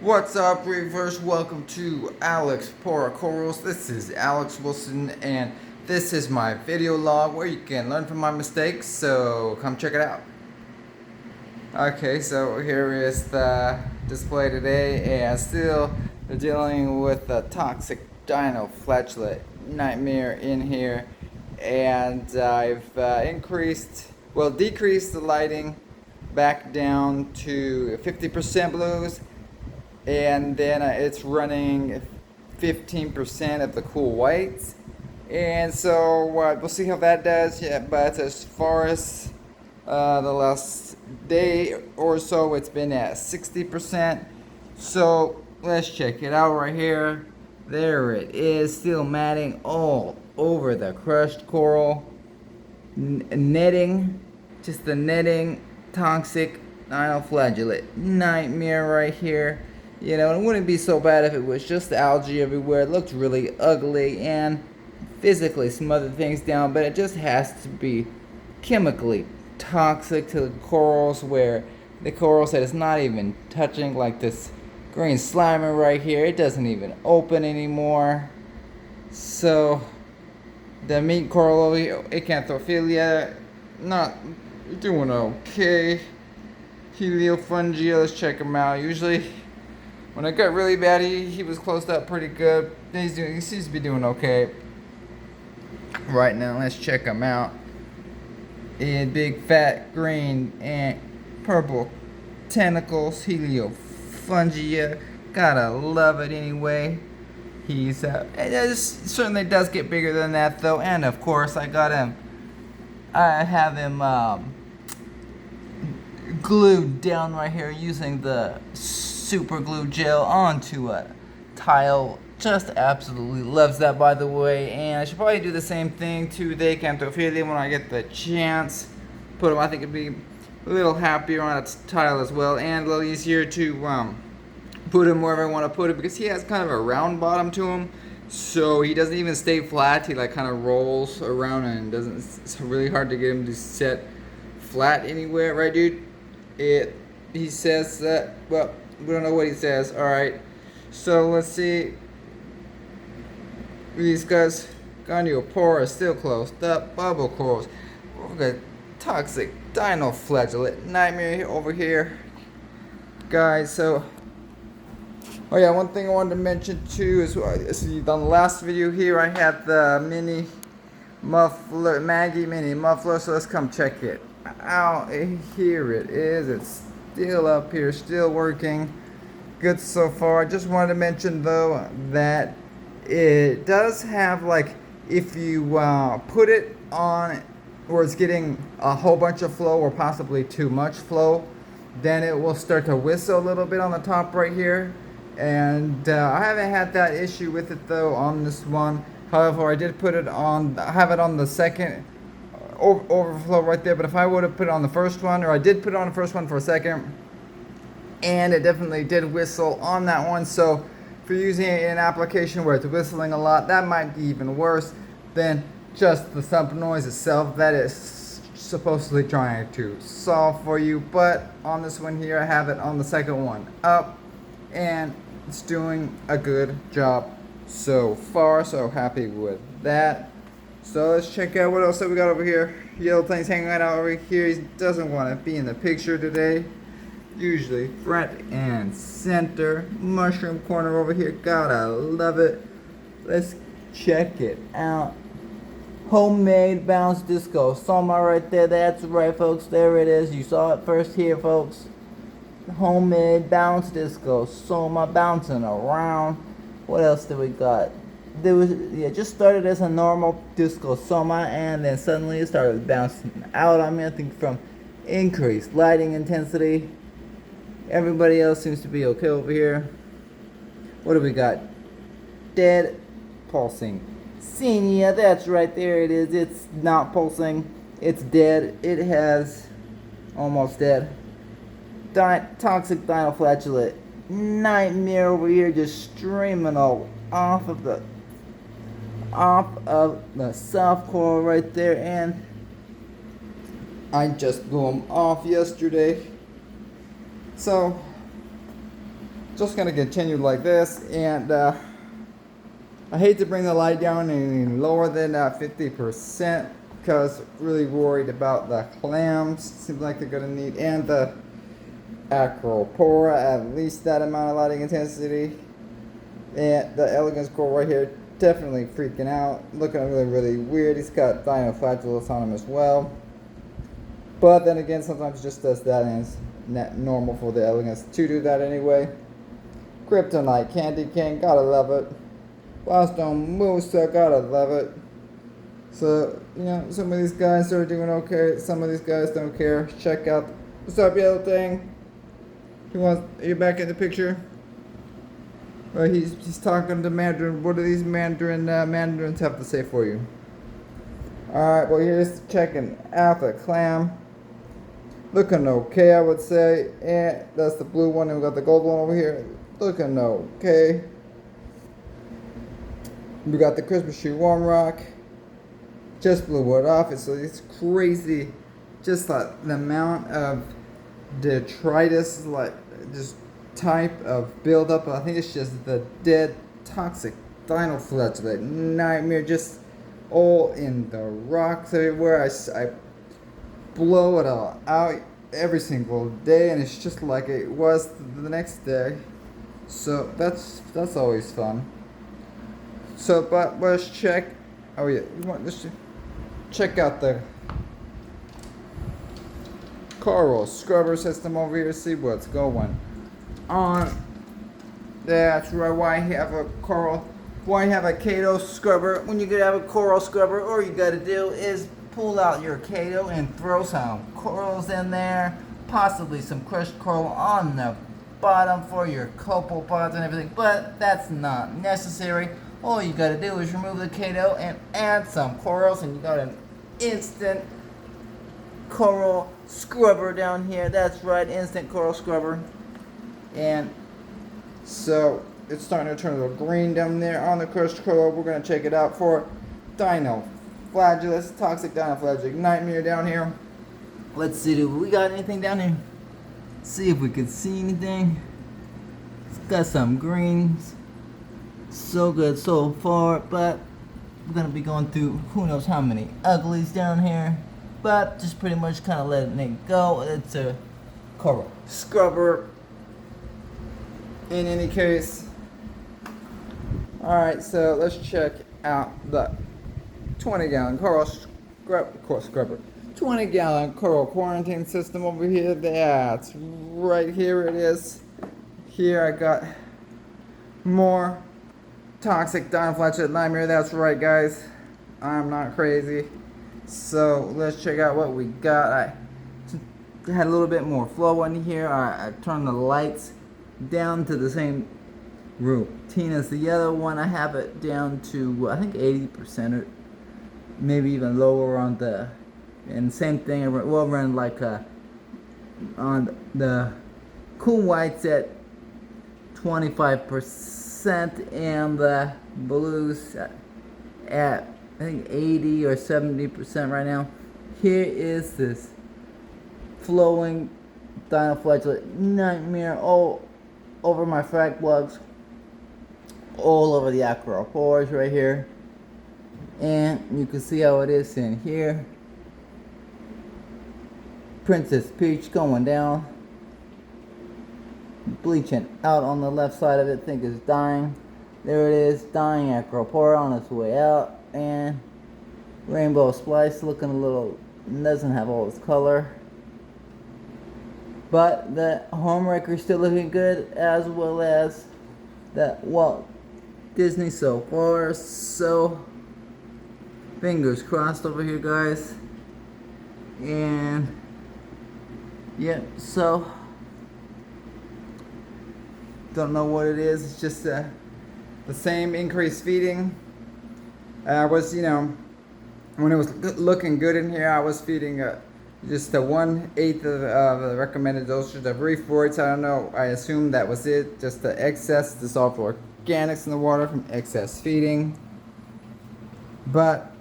What's up, Reavers? Welcome to Alex Pora Corals. This is Alex Wilson, and this is my video log where you can learn from my mistakes. So come check it out. Okay, so here is the display today, and still we're dealing with the toxic Dino flatulent nightmare in here, and I've decreased the lighting back down to 50% blues, and then it's running 15% of the cool whites, and so we'll see how that does. Yeah, but as far as the last day or so, it's been at 60%. So let's check it out right here. There it is, still matting all over the crushed coral. Netting, just the netting, toxic dinoflagellate nightmare right here. You know, it wouldn't be so bad if it was just algae everywhere. It looked really ugly and physically smothered things down, but it just has to be chemically toxic to the corals, where the coral said it's not even touching, like this green slimer right here. It doesn't even open anymore. So the meat coral over here, Acanthophilia, not doing okay. Heliofungia, let's check him out. Usually when it got really bad, he was closed up pretty good. He seems to be doing okay right now. Let's check him out. And big fat green and purple tentacles, Heliofungia. Gotta love it anyway. It certainly does get bigger than that though, and of course I have him glued down right here using the super glue gel onto a tile. Just absolutely loves that, by the way, and I should probably do the same thing to the Acanthophilia when I get the chance. Put him, I think it'd be a little happier on its tile as well, and a little easier to put him wherever I want to put it, because he has kind of a round bottom to him, so he doesn't even stay flat. He like kind of rolls around and doesn't. It's really hard to get him to set flat anywhere, right, dude? He says that. Well, we don't know what he says. All right, so let's see. These guys, Goniopora, still closed up. Bubble corals. We've got toxic dinoflagellate nightmare over here, guys. So, oh yeah, one thing I wanted to mention too is on the last video here I had the mini muffler, Maggie mini muffler. So let's come check it out. Here it is. It's still up here, still working. Good so far. I just wanted to mention though that it does have, like, if you put it on where it's getting a whole bunch of flow or possibly too much flow, then it will start to whistle a little bit on the top right here. And I haven't had that issue with it though on this one. However, I did put it on, I have it on the second overflow right there, but if I would have put it on the first one, or I did put it on the first one for a second, and it definitely did whistle on that one. So if you're using it in an application where it's whistling a lot, that might be even worse than just the thump noise itself that is supposedly trying to solve for you. But on this one here, I have it on the second one up, and it's doing a good job so far. So happy with that. So let's check out what else that we got over here. Yellow Plains hanging out over here. He doesn't want to be in the picture today. Usually front and center. Mushroom corner over here. Gotta love it. Let's check it out. Homemade bounce disco soma right there. That's right, folks. There it is. You saw it first here, folks. Homemade bounce disco soma bouncing around. What else do we got? Just started as a normal disco soma, and then suddenly it started bouncing out on me. I think from increased lighting intensity. Everybody else seems to be okay over here. What do we got? Dead pulsing Senia, that's right, there it is. It's not pulsing, it's dead. It has almost dead. Toxic dinoflagellate nightmare over here, just streaming all off of the soft coral right there, and I just blew them off yesterday. So just gonna continue like this, and I hate to bring the light down any lower than 50% because really worried about the clams. Seems like they're gonna need, and the acropora, at least that amount of lighting intensity. And the elegance coral right here, definitely freaking out, looking really weird. He's got Dino flagellates on him as well. But then again, sometimes just does that, and it's not normal for the elegance to do that anyway. Kryptonite Candy Cane, gotta love it. Boston Musa, gotta love it. So, you know, some of these guys are doing okay, some of these guys don't care. Check out, what's up, yellow thing? Are you back in the picture? Well, he's talking to Mandarin. What do these mandarins have to say for you? Alright, well, here's checking out the clam. Looking okay, I would say. And that's the blue one, and we got the gold one over here. Looking okay. We got the Christmas tree warm rock. Just blew it off. It's crazy. Just like the amount of detritus, like just type of buildup. I think it's just the dead toxic Dino flagellate nightmare, just all in the rocks everywhere. I blow it all out every single day, and it's just like it was the next day. So that's always fun. So, but let's check. Oh yeah, let's check out the coral scrubber system over here. See what's going on. That's right. Why have a coral? Why have a Kato scrubber when you could have a coral scrubber? All you gotta do is pull out your Kato and throw some corals in there, possibly some crushed coral on the bottom for your copepods and everything, but that's not necessary. All you gotta do is remove the Kato and add some corals, and you got an instant coral scrubber down here. That's right, instant coral scrubber. And so it's starting to turn a little green down there on the crushed coral. We're gonna check it out for Dino flagellates, toxic Dino flagellate nightmare down here. Let's see, do we got anything down here? See if we can see anything. It's got some greens. So good so far, but we're gonna be going through who knows how many uglies down here. But just pretty much kind of letting it go. It's a coral scrubber. In any case, alright, so let's check out the 20-gallon coral scrubber. 20-gallon coral quarantine system over here. That's right, here it is. Here I got more toxic Dino flagellate nightmare. That's right, guys. I'm not crazy. So let's check out what we got. I had a little bit more flow in here. I turned the lights down to the same routine as the other one. I have it down to I think 80% or maybe even lower on the, and same thing, we'll run like on the cool whites at 25% and the blues at I think 80 or 70% right now. Here is this flowing Dino flagellate nightmare all over my frag plugs, all over the acropores right here, and you can see how it is in here. Princess Peach going down, bleaching out on the left side of it, think it's dying. There it is, dying acropora on its way out, and Rainbow Splice looking a little, doesn't have all its color. But the Homewrecker is still looking good, as well as the Walt Disney so far. So fingers crossed over here, guys. And yeah, so don't know what it is. It's just the same increased feeding. I was, you know, when it was looking good in here, I was feeding just the 1/8 of the recommended dosage of reef voids. I don't know. I assume that was it. Just the excess dissolved organics in the water from excess feeding. But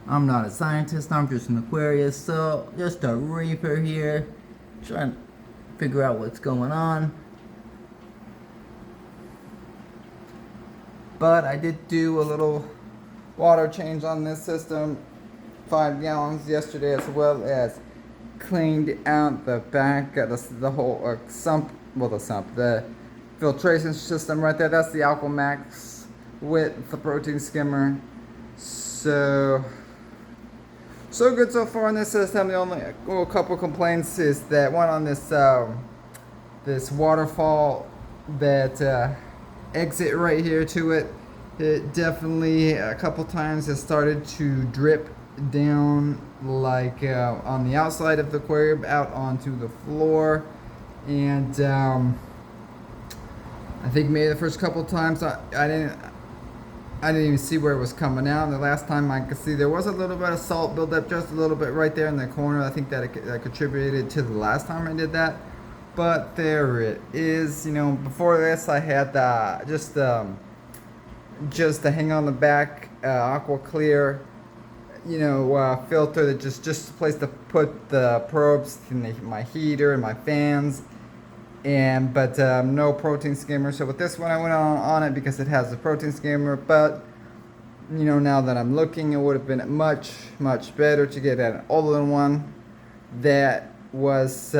I'm not a scientist. I'm just an Aquarius. So just a reefer here, trying to figure out what's going on. But I did do a little water change on this system, 5 gallons yesterday, as well as cleaned out the back of the whole sump, well the filtration system right there. That's the Alcohol Max with the protein skimmer. So good so far on this system. The only couple complaints is that one on this this waterfall, that exit right here to it. It definitely a couple times has started to drip down, like on the outside of the aquarium out onto the floor, and I think maybe the first couple times I didn't even see where it was coming out. And the last time I could see there was a little bit of salt buildup, just a little bit right there in the corner. I think that contributed to the last time I did that. But there it is. You know, before this I had just to hang on the back aqua clear, you know, filter that just a place to put the probes in my heater and my fans, but no protein skimmer. So with this one I went on it because it has the protein skimmer. But you know, now that I'm looking, it would have been much better to get an all-in-one that was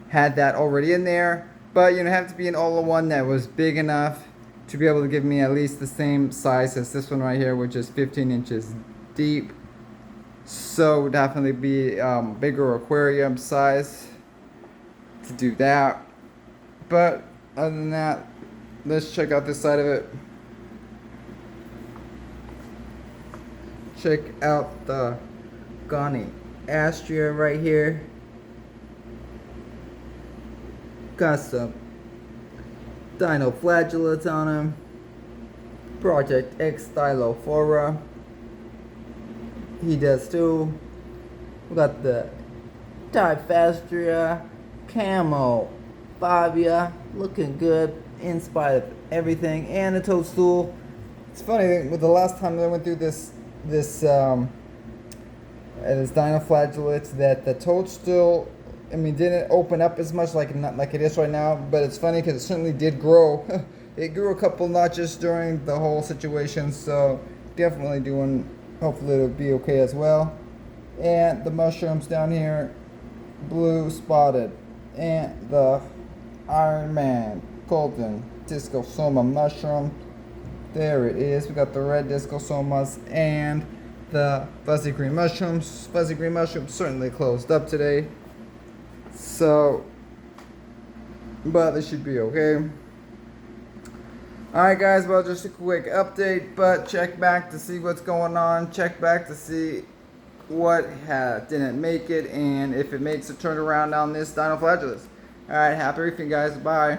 had that already in there. But you know, it have to be an all-in-one that was big enough to be able to give me at least the same size as this one right here, which is 15 inches deep. So it would definitely be bigger aquarium size to do that. But other than that, let's check out this side of it. Check out the Ghani Astria right here. Got some Dino flagellates on them. Project X Stylophora. He does too. We got the Typhastria Camo Fabia, looking good in spite of everything, and a toadstool. It's funny, with the last time I went through this Dino flagellates, that the toadstool, I mean, didn't open up as much like it is right now. But it's funny because it certainly did grow. It grew a couple notches during the whole situation, so definitely doing. Hopefully it'll be okay as well. And the mushrooms down here, blue spotted, and the Iron Man golden discosoma mushroom. There it is. We got the red discosomas and the fuzzy green mushrooms. Fuzzy green mushrooms certainly closed up today. So, but they should be okay. Alright guys, well, just a quick update, but check back to see what's going on. Check back to see what didn't make it, and if it makes a turnaround on this Dino flagellus. Alright, happy reefing guys, bye.